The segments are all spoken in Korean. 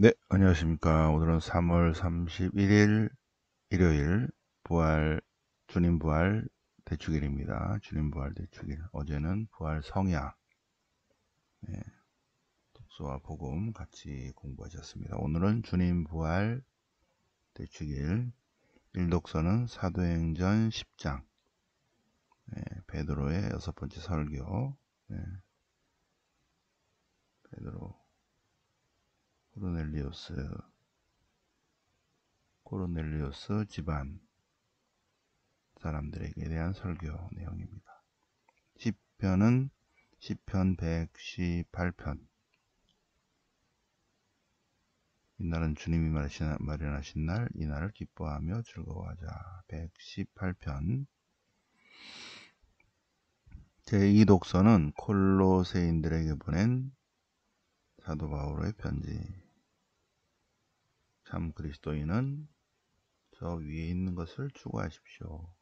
네, 안녕하십니까. 오늘은 3월 31일 일요일 주님 부활 대축일입니다. 주님 부활 대축일. 어제는 부활 성야, 독서와 복음 같이 공부하셨습니다. 오늘은 주님 부활 대축일. 일독서는 사도행전 10장, 베드로의 여섯 번째 설교, 베드로, 코르넬리우스 집안 사람들에게 대한 설교 내용입니다. 시편은 시편 118편. 이날은 주님이 마련하신 날, 이 날을 기뻐하며 즐거워하자. 118편. 제2독서는 콜로세인들에게 보낸 사도 바울의 편지. 참 그리스도인은 저 위에 있는 것을 추구하십시오.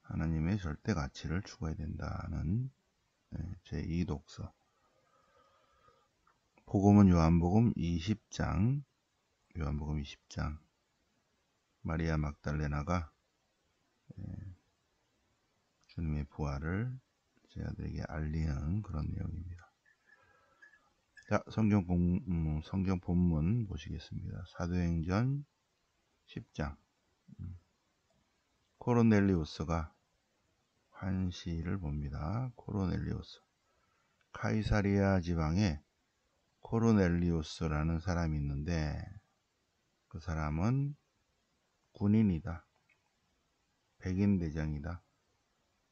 하나님의 절대 가치를 추구해야 된다는 제2독서. 복음은 요한복음 20장. 마리아 막달레나가 주님의 부활을 제자들에게 알리는 그런 내용입니다. 자, 성경 본문 보시겠습니다. 사도행전 10장. 코르넬리우스가 환시를 봅니다. 코르넬리우스. 카이사리아 지방에 코르넬리우스라는 사람이 있는데 그 사람은 군인이다. 백인대장이다.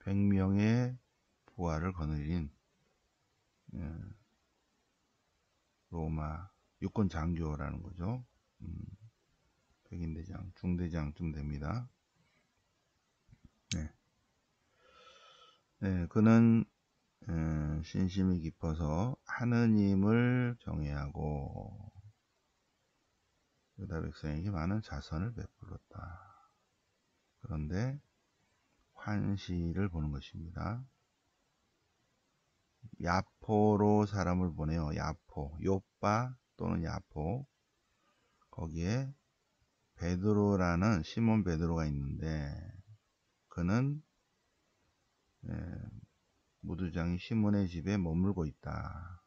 100명의 부하를 거느린 로마 육군 장교라는 거죠. 백인대장, 중대장쯤 됩니다. 그는 신심이 깊어서 하느님을 경외하고 유다 백성에게 많은 자선을 베풀었다. 그런데 환시를 보는 것입니다. 야포로 사람을 보내요. 야포, 요빠 또는 야포. 거기에 베드로라는 시몬 베드로가 있는데 그는 무두장이 시몬의 집에 머물고 있다.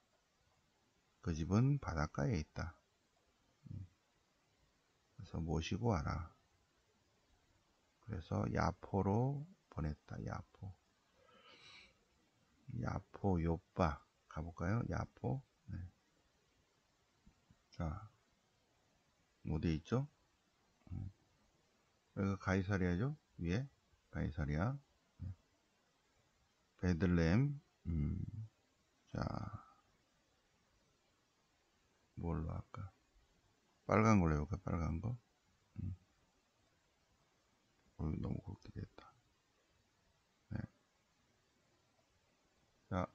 그 집은 바닷가에 있다. 그래서 모시고 와라. 그래서 야포로 보냈다. 야포 요빠 가볼까요? 야포. 자, 어디에 있죠? 여기가 가이사리아죠? 위에 가이사리아. 베들레헴. 자, 뭘로 할까? 빨간 걸로 해볼까? 빨간 거. 너무 굵게 됐다. 네. 자,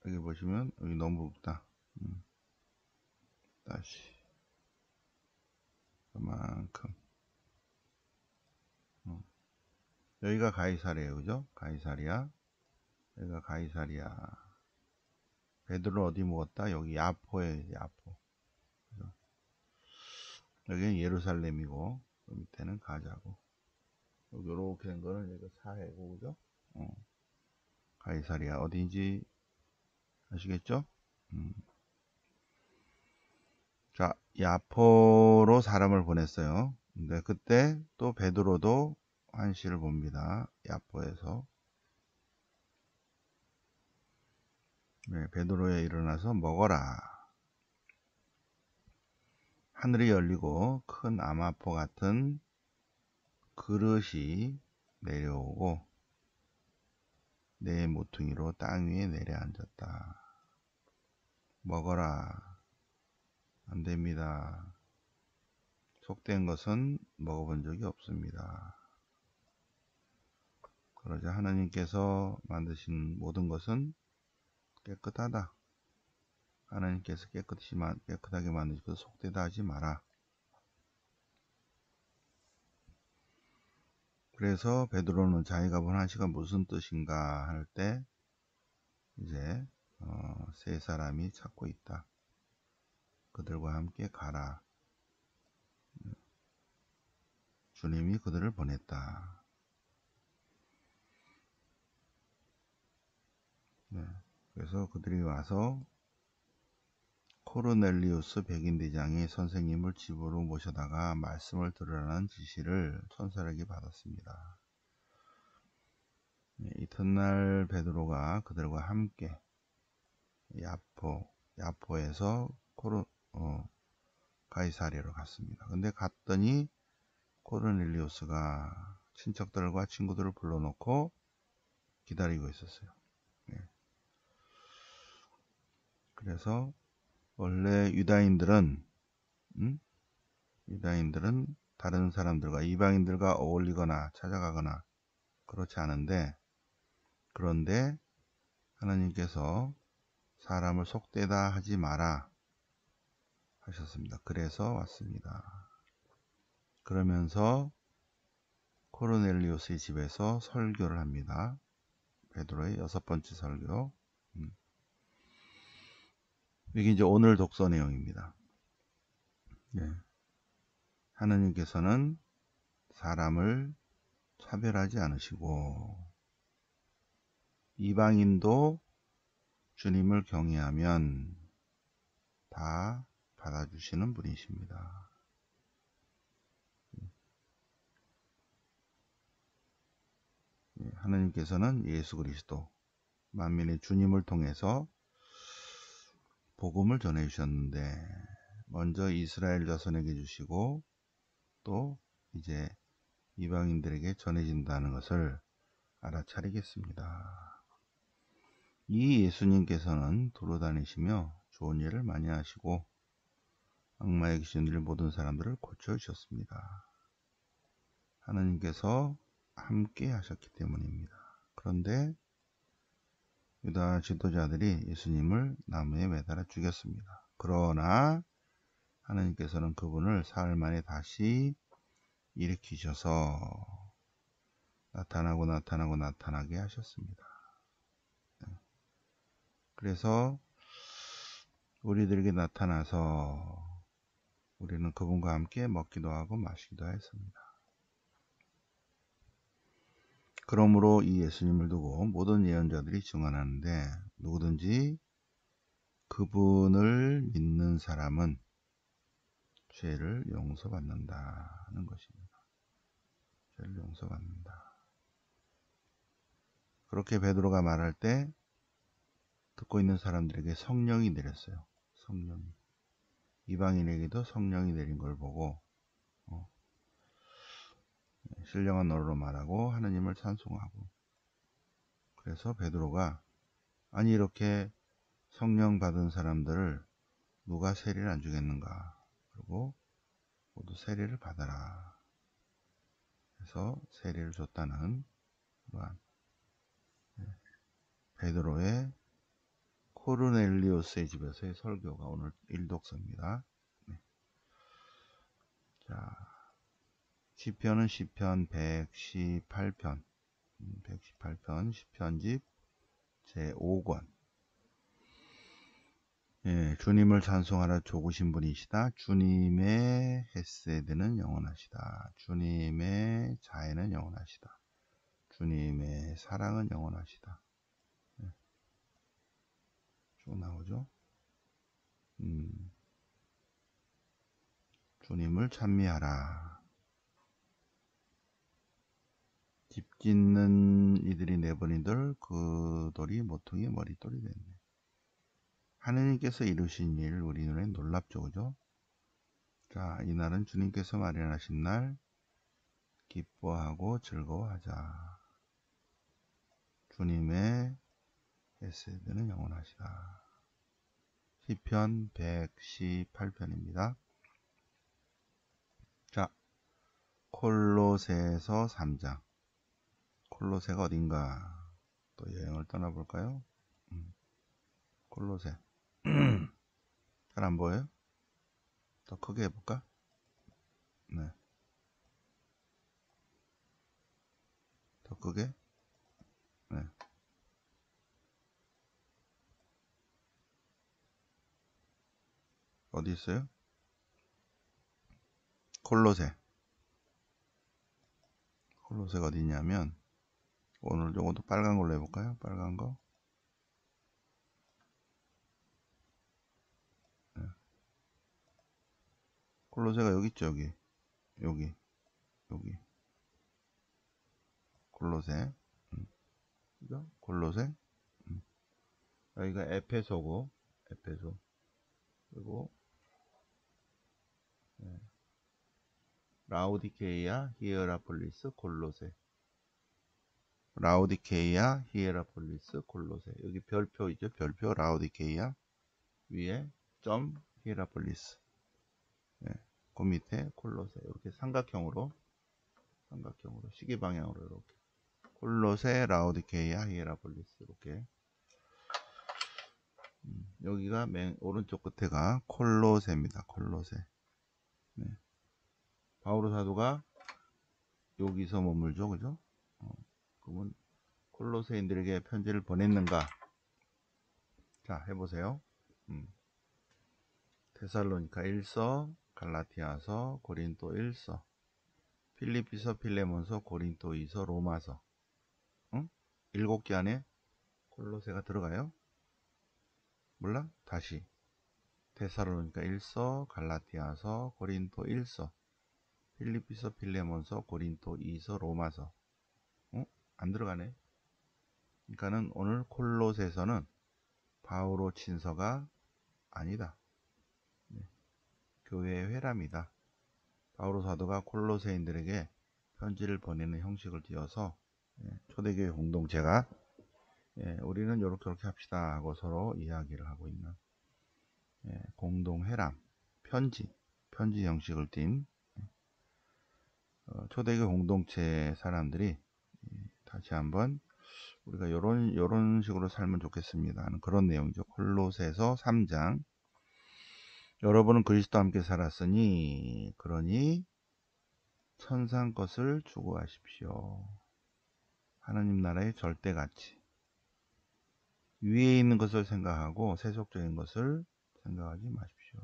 여기 보시면 여기 너무 굵다. 다시 그만큼. 여기가 가이사리아예요, 그죠? 가이사리아. 여기가 가이사리아. 베드로 어디 묵었다? 여기 야포에 야포. 그죠? 여기는 예루살렘이고 그 밑에는 가자고. 여기 이렇게 된 거는 여기가 사해고, 그죠? 가이사리아 어디인지 아시겠죠? 자, 야포로 사람을 보냈어요. 근데 그때 또 베드로도 환시를 봅니다. 야포에서. 베드로에 일어나서 먹어라. 하늘이 열리고 큰 암화포 같은 그릇이 내려오고 내 모퉁이로 땅 위에 내려앉았다. 먹어라. 안 됩니다. 속된 것은 먹어본 적이 없습니다. 그러자 하나님께서 만드신 모든 것은 깨끗하다. 하나님께서 깨끗하게 만드셔서 속되다 하지 마라. 그래서 베드로는 자기가 본 환시가 무슨 뜻인가 할 때 이제 세 사람이 찾고 있다. 그들과 함께 가라. 주님이 그들을 보냈다. 네. 그래서 그들이 와서 코르넬리우스 백인 대장이 선생님을 집으로 모셔다가 말씀을 들으라는 지시를 천사에게 받았습니다. 네, 이튿날 베드로가 그들과 함께 야포에서 가이사랴로 갔습니다. 근데 갔더니 코르넬리우스가 친척들과 친구들을 불러놓고 기다리고 있었어요. 네. 그래서 원래 유다인들은 다른 사람들과 이방인들과 어울리거나 찾아가거나 그렇지 않은데, 그런데 하나님께서 사람을 속되다 하지 마라 하셨습니다. 그래서 왔습니다. 그러면서 코르넬리우스의 집에서 설교를 합니다. 베드로의 6번째 설교. 이게 이제 오늘 독서 내용입니다. 네. 하나님께서는 사람을 차별하지 않으시고 이방인도 주님을 경외하면 다 받아주시는 분이십니다. 하나님께서는 예수 그리스도 만민의 주님을 통해서 복음을 전해 주셨는데, 먼저 이스라엘 자손에게 주시고 또 이제 이방인들에게 전해진다는 것을 알아차리겠습니다. 이 예수님께서는 돌아다니시며 좋은 일을 많이 하시고 악마의 귀신들 모든 사람들을 고쳐주셨습니다. 하나님께서 함께 하셨기 때문입니다. 그런데 유다 지도자들이 예수님을 나무에 매달아 죽였습니다. 그러나 하나님께서는 그분을 사흘 만에 다시 일으키셔서 나타나게 하셨습니다. 그래서 우리들에게 나타나서 우리는 그분과 함께 먹기도 하고 마시기도 했습니다. 그러므로 이 예수님을 두고 모든 예언자들이 증언하는데, 누구든지 그분을 믿는 사람은 죄를 용서받는다는 것입니다. 죄를 용서받는다. 그렇게 베드로가 말할 때 듣고 있는 사람들에게 성령이 내렸어요. 성령이. 이방인에게도 성령이 내린 걸 보고 신령한 언어로 말하고 하느님을 찬송하고, 그래서 베드로가 아니 이렇게 성령 받은 사람들을 누가 세례를 안 주겠는가, 그리고 모두 세례를 받아라 해서 세례를 줬다는 그러한 베드로의 코르넬리우스의 집에서의 설교가 오늘 일독서입니다. 네. 자, 시편은 시편 118편, 118편 시편집 제5권. 예, 주님을 찬송하라 좋으신 분이시다. 주님의 헤세드는 영원하시다. 주님의 자애는 영원하시다. 주님의 사랑은 영원하시다. 예, 쭉 나오죠. 주님을 찬미하라. 집 짓는 이들이 내버리들 그 돌이 모퉁이의 머릿돌이 됐네. 하느님께서 이루신 일 우리 눈에 놀랍죠, 그죠? 자, 이날은 주님께서 마련하신 날, 기뻐하고 즐거워하자. 주님의 헤세드는 영원하시다. 시편 118편입니다. 자, 콜로새서 3장. 콜로새가 어딘가 또 여행을 떠나볼까요? 콜로새. 잘 안 보여요? 더 크게 해볼까? 네. 더 크게? 네. 어디 있어요? 콜로세가 어디 있냐면, 오늘 요것도 빨간 걸로 해볼까요? 빨간 거. 네. 콜로세가 여기 있죠, 여기. 여기. 콜로세. 그죠? 콜로세. 여기가 에페소고, 에페소. 그리고, 네. 라오디케이아, 히에라폴리스, 콜로세. 라오디케이아, 히에라폴리스, 콜로세. 여기 별표 있죠? 별표, 라오디케이아. 위에 점, 히에라폴리스. 네. 그 밑에 콜로세. 이렇게 삼각형으로 시계 방향으로 이렇게. 콜로세, 라오디케이아, 히에라폴리스. 이렇게. 여기가 맨 오른쪽 끝에가 콜로세입니다. 콜로세. 네. 바오로 사도가 여기서 머물죠, 그죠? 그러면 콜로세인들에게 편지를 보냈는가? 자, 해보세요. 데살로니가 1서, 갈라티아서, 고린도 1서, 필리피서, 필레몬서, 고린도 2서, 로마서. 응? 7개 안에 콜로세가 들어가요? 몰라? 다시. 데살로니가 1서, 갈라티아서, 고린도 1서, 필리피서, 필레몬서, 고린도 2서, 로마서. 응? 안 들어가네. 그러니까는 오늘 콜로세서는 바오로 친서가 아니다. 네. 교회의 회람이다. 바오로 사도가 콜로세인들에게 편지를 보내는 형식을 띄어서 초대교회 공동체가 우리는 이렇게 합시다 하고 서로 이야기를 하고 있는 공동회람, 편지 형식을 띈 초대교회 공동체 사람들이 다시 한번 우리가 요런 식으로 살면 좋겠습니다 하는 그런 내용이죠. 콜로새서 3장. 여러분은 그리스도와 함께 살았으니 그러니 천상 것을 추구하십시오. 하나님 나라의 절대가치. 위에 있는 것을 생각하고 세속적인 것을 생각하지 마십시오.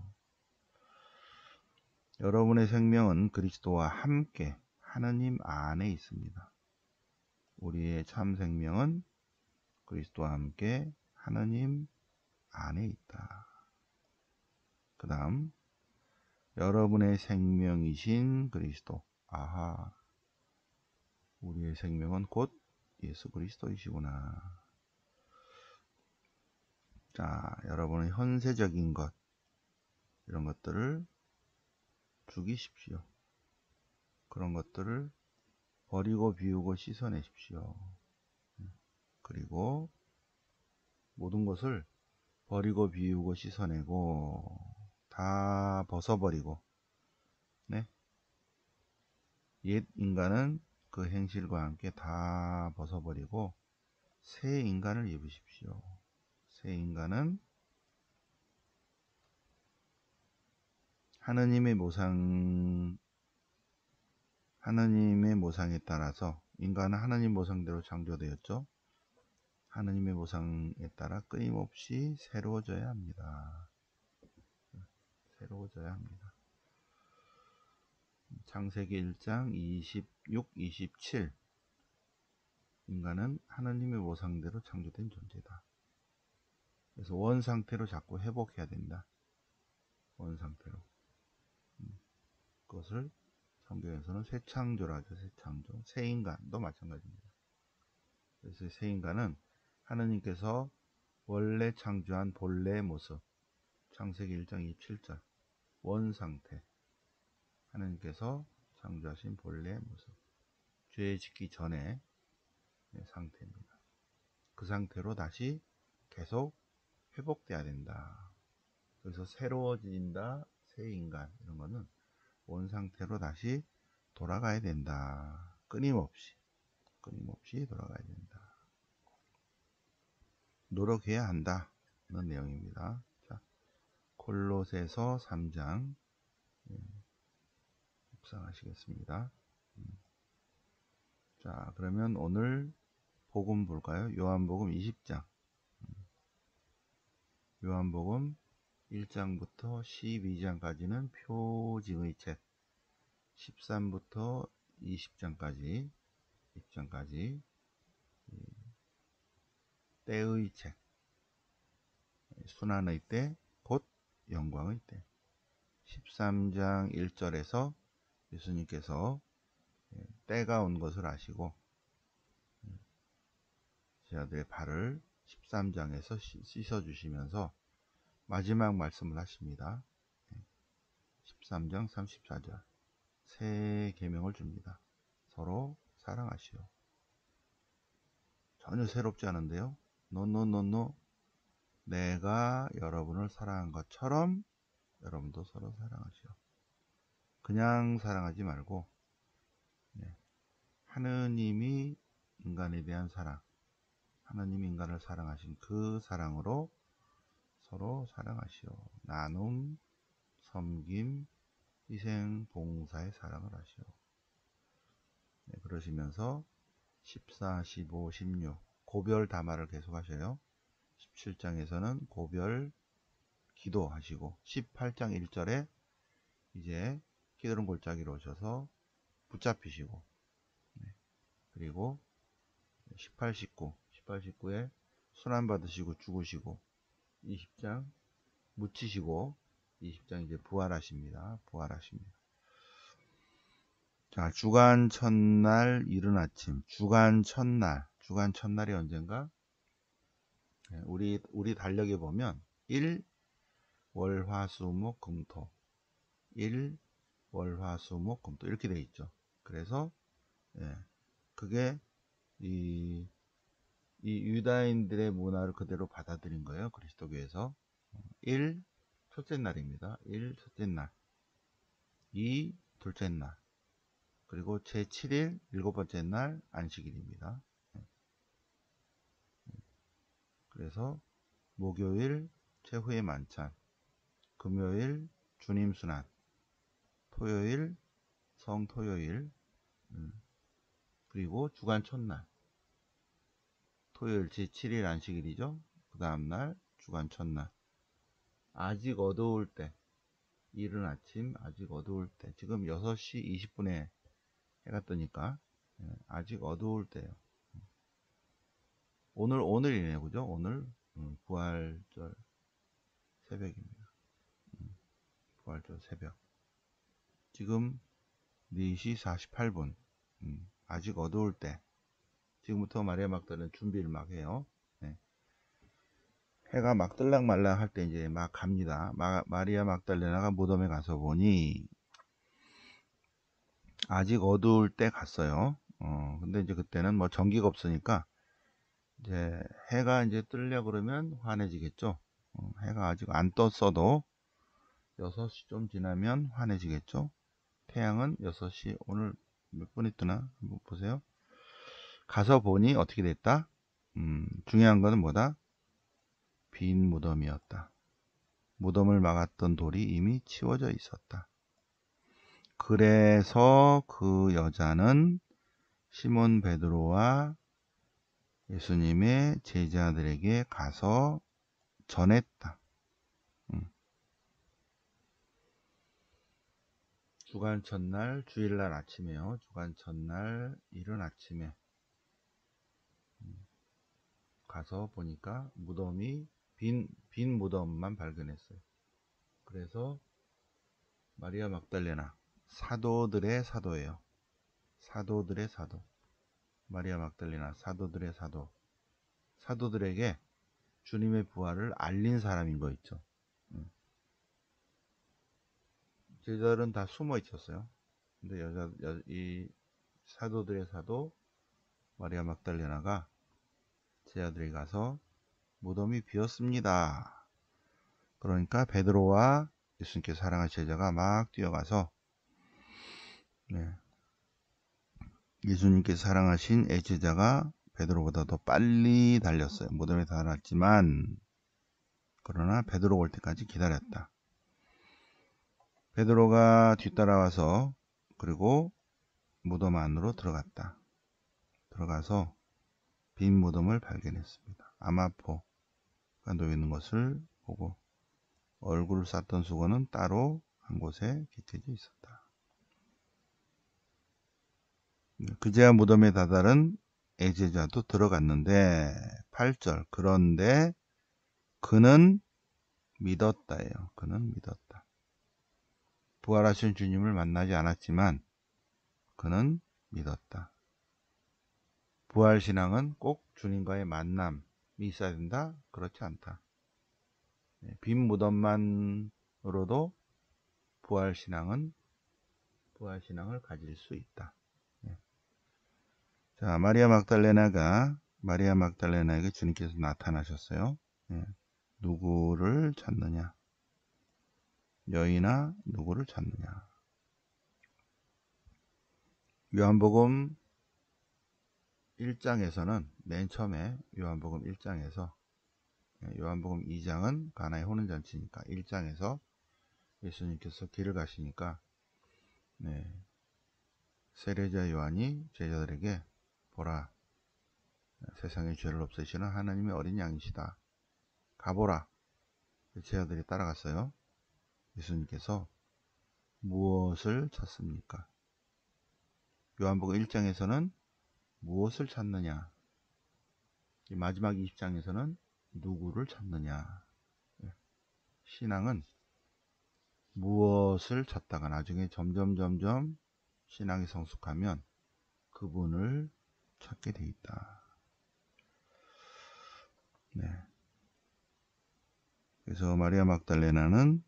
여러분의 생명은 그리스도와 함께 하느님 안에 있습니다. 우리의 참 생명은 그리스도와 함께 하느님 안에 있다. 그 다음 여러분의 생명이신 그리스도. 아하, 우리의 생명은 곧 예수 그리스도이시구나. 자, 여러분의 현세적인 것, 이런 것들을 죽이십시오. 그런 것들을 버리고 비우고 씻어내십시오. 그리고 모든 것을 버리고 비우고 씻어내고 다 벗어버리고, 네? 옛 인간은 그 행실과 함께 다 벗어버리고 새 인간을 입으십시오. 새 인간은 하느님의 모상에 따라서 인간은 하느님 모상대로 창조되었죠. 하느님의 모상에 따라 끊임없이 새로워져야 합니다. 새로워져야 합니다. 창세기 1장 26, 27. 인간은 하느님의 모상대로 창조된 존재다. 그래서 원 상태로 자꾸 회복해야 된다. 원 상태로. 그것을 성경에서는 새 창조라죠. 새 창조. 새 인간도 마찬가지입니다. 그래서 새 인간은 하느님께서 원래 창조한 본래의 모습. 창세기 1장 27절. 원 상태. 하느님께서 창조하신 본래의 모습. 죄 짓기 전에 상태입니다. 그 상태로 다시 계속 회복돼야 된다. 그래서 새로워진다, 새 인간 이런 거는 원 상태로 다시 돌아가야 된다. 끊임없이 돌아가야 된다. 노력해야 한다는 내용입니다. 자, 콜로새서 3장 묵상하시겠습니다. 자, 그러면 오늘 복음 볼까요? 요한복음 20장. 요한복음 1장부터 12장까지는 표징의 책, 13부터 20장까지 때의 책, 순환의 때, 곧 영광의 때. 13장 1절에서 예수님께서 때가 온 것을 아시고 제자들의 발을 13장에서 씻어주시면서 마지막 말씀을 하십니다. 13장 34절 새 계명을 줍니다. 서로 사랑하시오. 전혀 새롭지 않은데요. 노 내가 여러분을 사랑한 것처럼 여러분도 서로 사랑하시오. 그냥 사랑하지 말고 하느님이 인간에 대한 사랑, 하느님이 인간을 사랑하신 그 사랑으로 서로 사랑하시오. 나눔, 섬김, 희생, 봉사의 사랑을 하시오. 그러시면서 14, 15, 16 고별 담화를 계속 하셔요. 17장에서는 고별 기도하시고 18장 1절에 이제 키드론 골짜기로 오셔서 붙잡히시고 그리고 18, 19에 순환받으시고 죽으시고 20장 묻히시고 20장 이제 부활하십니다. 자, 주간 첫날 이른 아침. 주간 첫날이 언젠가? 우리 달력에 보면 1, 월, 화, 수, 목, 금, 토. 1, 월, 화, 수, 목, 금, 토. 이렇게 돼 있죠. 그래서 그게 이 유다인들의 문화를 그대로 받아들인 거예요. 그리스도교에서. 1, 첫째 날입니다. 1, 첫째 날. 2, 둘째 날. 그리고 제7일, 일곱 번째 날 안식일입니다. 그래서 목요일 최후의 만찬, 금요일 주님 순환, 토요일 성토요일, 그리고 주간 첫날, 토요일 제7일 안식일이죠. 그 다음날 주간 첫날. 아직 어두울 때, 이른 아침 아직 어두울 때, 지금 6시 20분에 해가 뜨니까 아직 어두울 때요. 오늘이네요. 그죠? 오늘 부활절 새벽입니다. 부활절 새벽. 지금 4시 48분. 아직 어두울 때. 지금부터 마리아 막달레는 준비를 막 해요. 해가 막 뜰락말락 할 때 이제 막 갑니다. 마리아 막달레나가 무덤에 가서 보니 아직 어두울 때 갔어요. 근데 이제 그때는 뭐 전기가 없으니까 이제 해가 이제 뜨려 그러면 환해지겠죠. 해가 아직 안 떴어도 6시 좀 지나면 환해지겠죠. 태양은 6시 오늘 몇 분이 뜨나 한번 보세요. 가서 보니 어떻게 됐다? 중요한 거는 뭐다? 빈 무덤이었다. 무덤을 막았던 돌이 이미 치워져 있었다. 그래서 그 여자는 시몬 베드로와 예수님의 제자들에게 가서 전했다. 주간 첫날 주일날 아침에요. 주간 첫날 이른 아침에 가서 보니까 무덤이 빈 무덤만 발견했어요. 그래서 마리아 막달레나 사도들의 사도예요. 사도들의 사도. 마리아 막달레나 사도들의 사도. 사도들에게 주님의 부활을 알린 사람인 거 있죠. 제자들은 다 숨어 있었어요. 근데 이 사도들의 사도 마리아 막달레나가 제자들이 가서 무덤이 비었습니다. 그러니까 베드로와 예수님께서 사랑하신 제자가 막 뛰어가서 예수님께서 사랑하신 애제자가 베드로보다 더 빨리 달렸어요. 무덤에 달았지만 그러나 베드로 올 때까지 기다렸다. 베드로가 뒤따라와서 그리고 무덤 안으로 들어가서 빈 무덤을 발견했습니다. 아마포가 놓여 있는 것을 보고 얼굴을 쌌던 수건은 따로 한 곳에 깃해져 있었다. 그제야 무덤에 다다른 애제자도 들어갔는데 8절 그런데 그는 믿었다예요. 그는 믿었다. 부활하신 주님을 만나지 않았지만 그는 믿었다. 부활신앙은 꼭 주님과의 만남이 있어야 된다? 그렇지 않다. 빈 무덤만으로도 부활신앙을 가질 수 있다. 자, 마리아 막달레나에게 주님께서 나타나셨어요. 누구를 찾느냐? 여인아, 누구를 찾느냐? 요한복음 1장에서는 맨 처음에 요한복음 1장에서 요한복음 2장은 가나의 혼인잔치니까 1장에서 예수님께서 길을 가시니까 세례자 요한이 제자들에게 보라 세상의 죄를 없애시는 하나님의 어린 양이시다. 가보라. 제자들이 따라갔어요. 예수님께서 무엇을 찾습니까? 요한복음 1장에서는 무엇을 찾느냐? 마지막 20장에서는 누구를 찾느냐? 신앙은 무엇을 찾다가 나중에 점점 신앙이 성숙하면 그분을 찾게 돼 있다. 그래서 마리아 막달레나는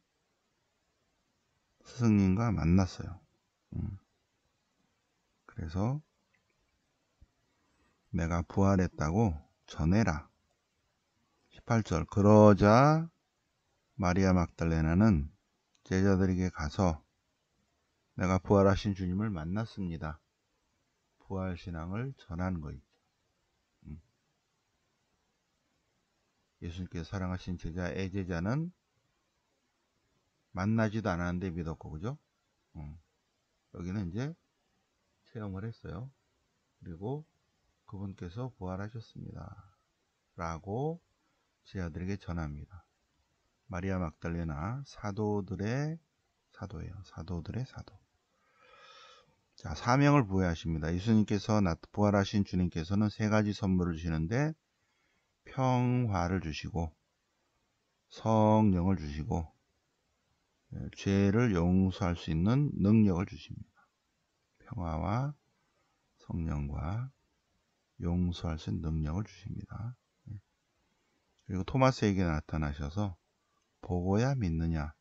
스승님과 만났어요. 그래서 내가 부활했다고 전해라. 18절 그러자 마리아 막달레나는 제자들에게 가서 내가 부활하신 주님을 만났습니다. 부활신앙을 전하는 거 있죠. 예수님께서 사랑하신 제자 애제자는 만나지도 않았는데 믿었고 그죠? 여기는 이제 체험을 했어요. 그리고 그분께서 부활하셨습니다. 라고 제자들에게 전합니다. 마리아 막달레나 사도들의 사도예요. 사도들의 사도. 자, 사명을 부여하십니다. 예수님께서 부활하신 주님께서는 세 가지 선물을 주시는데 평화를 주시고 성령을 주시고 죄를 용서할 수 있는 능력을 주십니다. 평화와 성령과 용서할 수 있는 능력을 주십니다. 그리고 토마스에게 나타나셔서 보고야 믿느냐?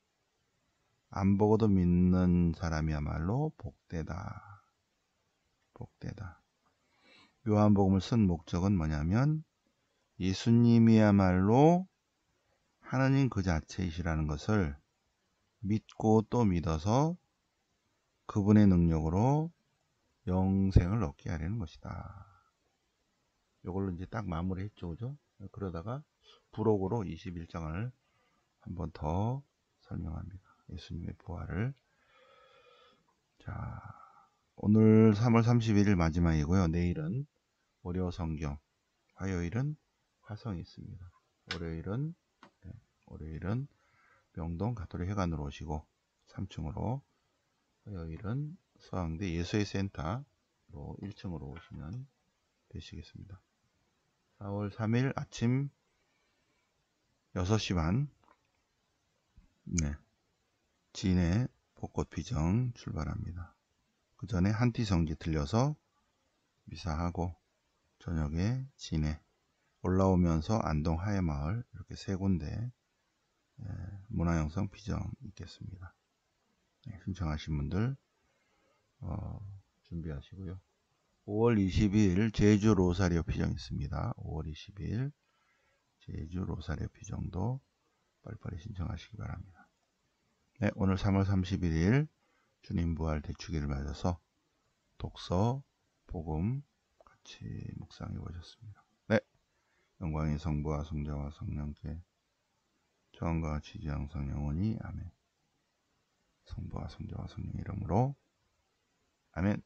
안 보고도 믿는 사람이야말로 복되다. 복되다. 요한복음을 쓴 목적은 뭐냐면 예수님이야말로 하나님 그 자체이시라는 것을 믿고 또 믿어서 그분의 능력으로 영생을 얻게 하려는 것이다. 이걸로 이제 딱 마무리 했죠. 그죠? 그러다가 부록으로 21장을 한번 더 설명합니다. 예수님의 부활을. 자, 오늘 3월 31일 마지막이고요. 내일은 월요 성경, 화요일은 화성이 있습니다. 월요일은 명동 가톨릭 회관으로 오시고 3층으로, 화요일은 서강대 예수의 센터로 1층으로 오시면 되시겠습니다. 4월 3일 아침 6시 반 진해 벚꽃 비정 출발합니다. 그 전에 한티 성지 들려서 미사하고 저녁에 진해 올라오면서 안동 하회마을 이렇게 세 군데 문화영상 비정 있겠습니다. 신청하신 분들 준비하시고요. 5월 22일 제주 로사리오 비정 있습니다. 5월 20일 제주 로사리오 비정도 빨리빨리 신청하시기 바랍니다. 오늘 3월 31일 주님 부활 대축일을 맞아서 독서, 복음 같이 묵상해 보셨습니다. 영광의 성부와 성자와 성령께 처음과 같이 이제 항상 영원히 아멘. 성부와 성자와 성령 이름으로 아멘.